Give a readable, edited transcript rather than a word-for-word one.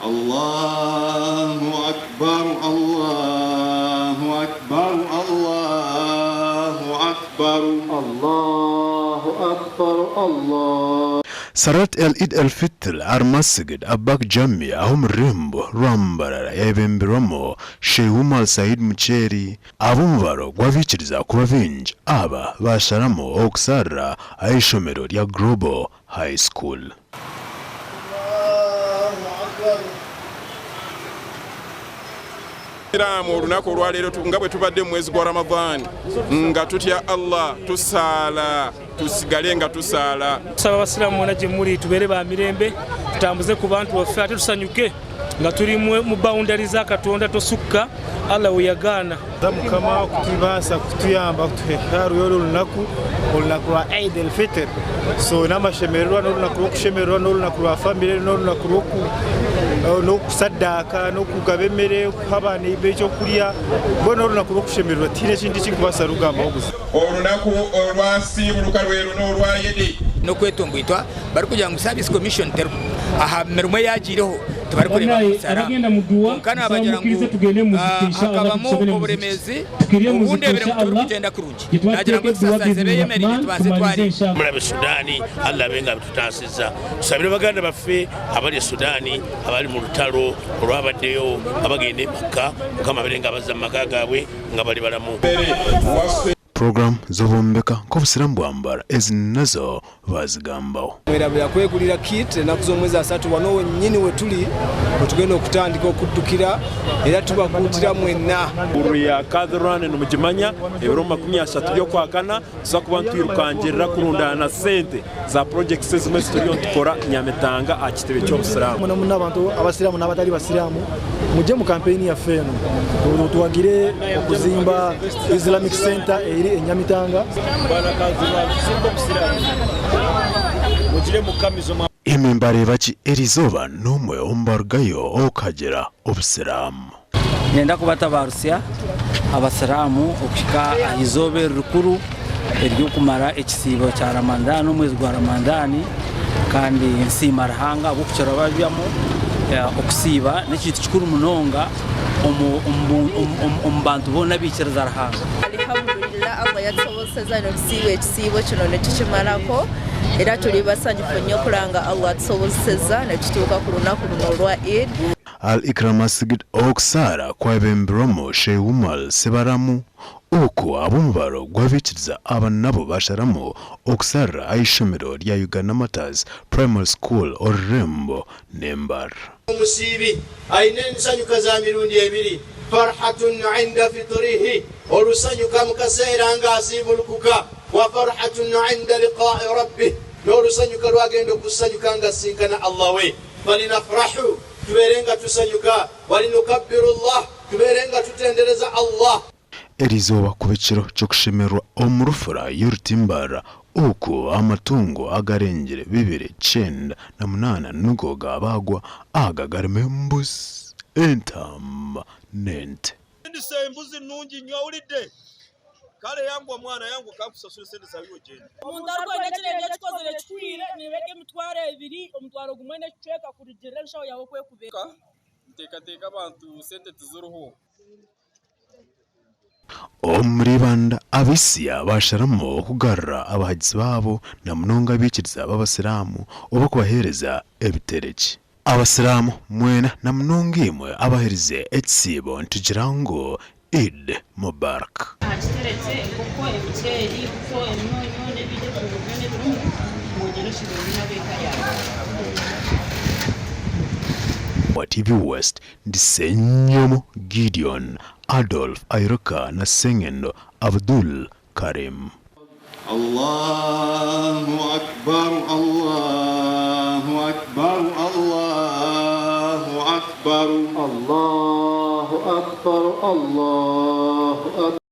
Allahu Akbar, Allahu Akbar, Allahu Akbar, Allahu Akbar, Allah. Salat Al Eid al-Fitr ar Masjid Abubakar Jamia aho murembo rwa Mbarara yabembirwamo Sheikh Umar Said Mucheri abumvaro gwabikiriza kuba bingi aba basharamo okusara ayishomero lya Global High School. Olunaku olwaleero nga bwe tubadde mu mwezi gwa Ramadhan nga tutya Allah tusaala tusigale nga tusaala. Tusaba abasiraamu bonna gye muli tubeere ba mirembe tutambuze ku bantu baffe ate tusanyuke nga tuli mu boundary za Katonda tosukka Allah we yagaana. Mukama kutubasa kutuyamba kutuhekaru y'olunaku lwa Eid al-Fitr so n'amashemererwa n'olunaku lw'okushemererwa n'olunaku lwa famire n'olunaku n'okusaddaaka n'okugaba emmere okuha ekyokulya bona olunaku lw'okushemererwa tiina ekintu kikubasa lugambaho gusa. Olunaku olwasiibuluka lweru n'olwa Eid n'okwetomboyitwa bari kugira ngu Service Commission aha mirimo yagireho tubari kureba kusara kana abagira ngu akabamu oburemezi ubundi ebiremu turi kugenda kurungi nagira ngo tusasaze beyemerere tubase twari mulabe Sudani Allah benga tutasiza tusabire baganda baffe abali Sudani abali mu lutalo olwabaddeyo abagende Makka kama berenga bazamaka gaabwe nga bali balamu. Program zobombeka nk'obusiramu bwambara ezinazo bazigambawo. Mwerabira kwegulira kit enaku z'omwezi asatu wano wennyini we tuli tugenda okutandika okuddukira era tubakuutira mwenna. Ya Kadran n'omugimanya ebiro 30 by'okwakana tuza kuba ntwirukanjirira kurundana na sente za projects zimwe zituriyo ntukora Nyamitanga akitebe cy'obusiramu. Muna abantu abasiramu n'abatali basiramu mujye mu campaign ya feno tuwagire okuzimba Islamic Center Nyamitanga Mbarara baki erizoba n'omwe ombargayo okagera obusiramu. Nenda kubatabarusya abasiramu okushika izobe rukuru eryokumara ekisibo kya Ramadhan omwezi gwa Ramadhan kandi nsima rahanga bukira babyamo okusiba n'ekintu kikuru munonga bantu bonna bikiriza rahanga. Alhamdulillah Allah yatusobozesa n'okusiiba ekisiibo kino ne tukimalako era tuli basanyufu nnyo kulanga Allah atusobozesa ne tutuuka ku lunaku luno olwa Eid. Al-Ikram Masjid okusara kwabembirwamo Sheikh Umar Sebaramu uko abumvaro gwabikiriza abanabo basharamu okusara ayishomero lya Uganda Matters Primary School orembo nembar. Musibi ayine nsanyuka za mirundi ebiri farhatun 'inda fitrihi olusanyuka mukaseera nga asibulukuka wa farhatun 'inda liqa'i rabbih olusanyuka lwagenda okusanyuka nga sinkana Allah we falinafrahu tuberenga tusanyuka walinukabbiru Allah tuberenga tutendereza Allah. Erizoba ku biciro cyo kushemerwa omurufura y'urutimbara uko amatungo agarengere 298 nugoga bagwa agagarime mbuzi entama nente mbuzi nungi nyawulidde kale yangu omwana yangu kakusasula sente zawiyo genda omuntu arwanya kirenge kikozere kikwire nibeke emitwaro 2 omutwaro gumwe n'ekicweka kurigirira nshaho yawe kwekubeka nteekateeka abantu sente tuziruho. Omuribanda abisiya basharamu okugarra abahagizi babo na munonga bikiriza b'abasiramu oba kubahereza ebitereki. Abasiramu mwena na munonga imwe abaherize ekisibo ntugira ngo Eid Mubarak. TV West Ndisenyomo Gideon Adolf Airoka na Sengendo Abdul Karim. Allahu Akbar, Allahu Akbar, Allahu Akbar, Allahu Akbar, Allahu Akbar.